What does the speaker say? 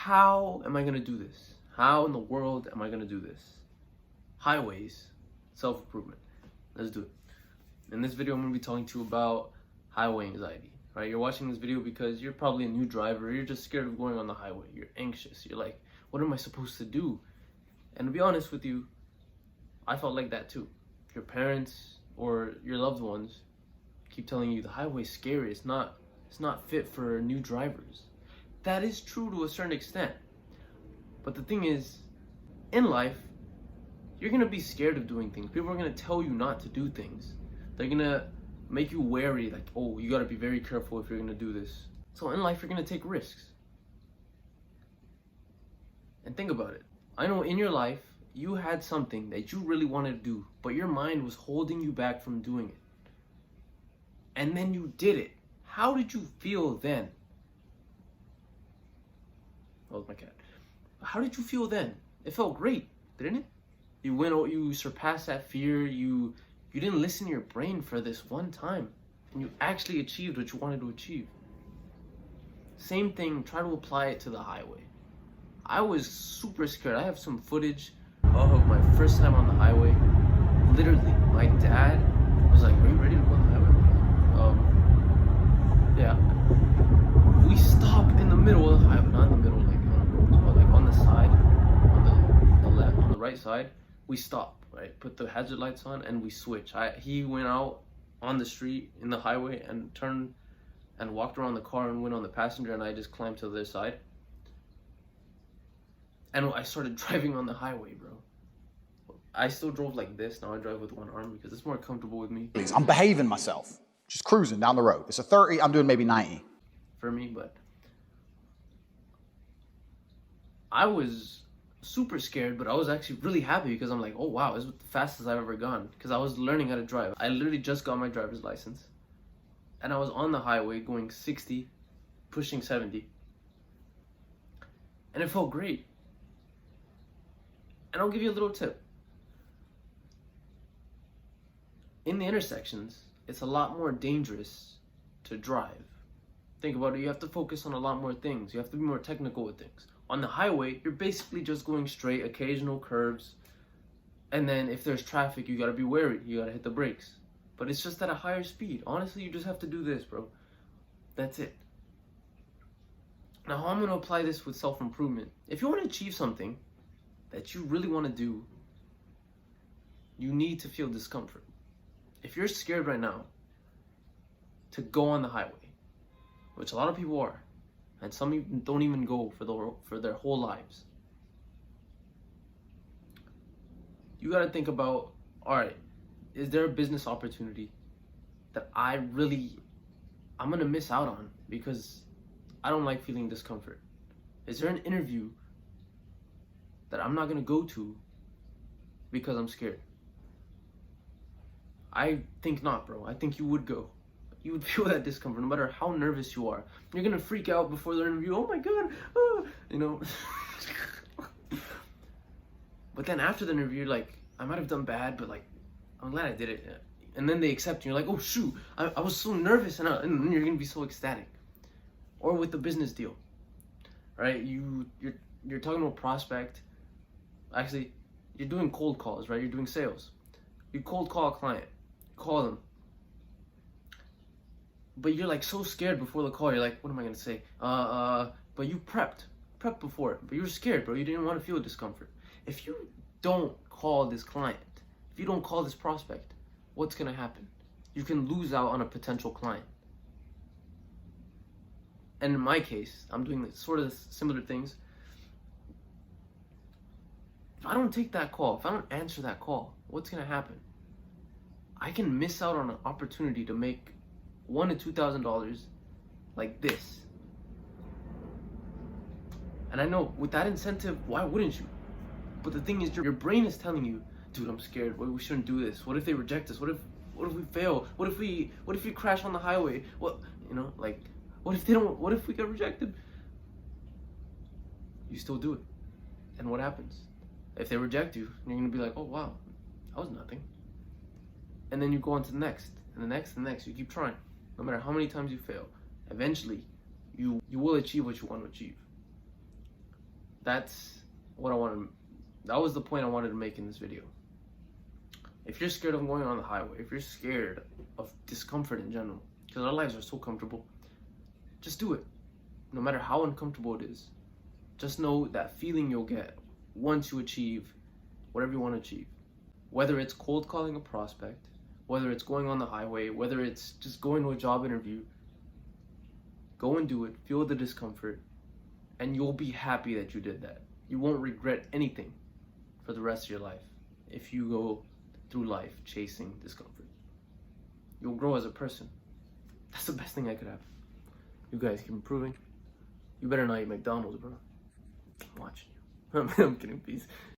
how am I gonna do this? How in the world am I gonna do this? Highways, self-improvement. Let's do it. In this video, I'm gonna be talking to you about highway anxiety, right? You're watching this video because you're probably a new driver. You're just scared of going on the highway. You're anxious. You're like, what am I supposed to do? And to be honest with you, I felt like that too. Your parents or your loved ones keep telling you the highway's scary. It's not fit for new drivers. That is true to a certain extent. But the thing is, in life, you're gonna be scared of doing things. People are gonna tell you not to do things. They're gonna make you wary, like, oh, you gotta be very careful if you're gonna do this. So in life, you're gonna take risks. And think about it. I know in your life, you had something that you really wanted to do, but your mind was holding you back from doing it. And then you did it. How did you feel then? Oh, my cat. How did you feel then? It felt great, didn't it? You surpassed that fear. You didn't listen to your brain for this one time, and you actually achieved what you wanted to achieve. Same thing, try to apply it to the highway. I was super scared. I have some footage of my first time on the highway. Literally, my dad was like, are you ready to go on the highway? Yeah. We stop in the middle of the highway, not in the middle, like on the road, but like on the side, on the right side. We stop, right? Put the hazard lights on and we switch. He went out on the street in the highway and turned and walked around the car and went on the passenger, and I just climbed to the other side. And I started driving on the highway, bro. I still drove like this. Now I drive with one arm because it's more comfortable with me. I'm behaving myself, just cruising down the road. It's a 30, I'm doing maybe 90. For me, but I was super scared, but I was actually really happy because I'm like, oh wow, this is the fastest I've ever gone, because I was learning how to drive. I literally just got my driver's license, and I was on the highway going 60, pushing 70, and it felt great. And I'll give you a little tip. In the intersections, it's a lot more dangerous to drive. Think about it, you have to focus on a lot more things. You have to be more technical with things. On the highway, you're basically just going straight, occasional curves, and then if there's traffic, you gotta be wary. You gotta hit the brakes. But it's just at a higher speed. Honestly, you just have to do this, bro. That's it. Now, how I'm gonna apply this with self-improvement. If you wanna achieve something that you really wanna do, you need to feel discomfort. If you're scared right now to go on the highway, which a lot of people are, and some even don't even go for their whole lives, you got to think about, all right, is there a business opportunity that I'm going to miss out on because I don't like feeling discomfort? Is there an interview that I'm not going to go to because I'm scared? I think not, bro. I think you would go. You would feel that discomfort no matter how nervous you are. You're gonna freak out before the interview. Oh my god, you know. But then after the interview, you're like, I might have done bad, but like, I'm glad I did it. And then they accept you. You're like, oh shoot, I was so nervous, and then you're gonna be so ecstatic. Or with the business deal, right? You're talking to a prospect. Actually, you're doing cold calls, right? You're doing sales. You cold call a client, call them. But you're like so scared before the call. You're like, what am I gonna say? But you prepped before it. But you were scared, bro. You didn't want to feel discomfort. If you don't call this client, if you don't call this prospect, what's gonna happen? You can lose out on a potential client. And in my case, I'm doing sort of similar things. If I don't take that call, if I don't answer that call, what's gonna happen? I can miss out on an opportunity to make $1,000 to $2,000 like this. And I know with that incentive, why wouldn't you? But the thing is, your brain is telling you, dude, I'm scared. We shouldn't do this. What if they reject us? What if we fail? What if we crash on the highway? What if we get rejected? You still do it. And what happens? If they reject you, you're gonna be like, oh wow, that was nothing. And then you go on to the next, and the next, and the next. You keep trying. No matter how many times you fail, eventually you will achieve what you want to achieve. That's what I wanted. That was the point I wanted to make in this video. If you're scared of going on the highway, if you're scared of discomfort in general, because our lives are so comfortable, just do it. No matter how uncomfortable it is, just know that feeling you'll get once you achieve whatever you want to achieve. Whether it's cold calling a prospect, whether it's going on the highway, whether it's just going to a job interview, go and do it, feel the discomfort, and you'll be happy that you did that. You won't regret anything for the rest of your life if you go through life chasing discomfort. You'll grow as a person. That's the best thing that could happen. You guys keep improving. You better not eat McDonald's, bro. I'm watching you. I'm kidding, peace.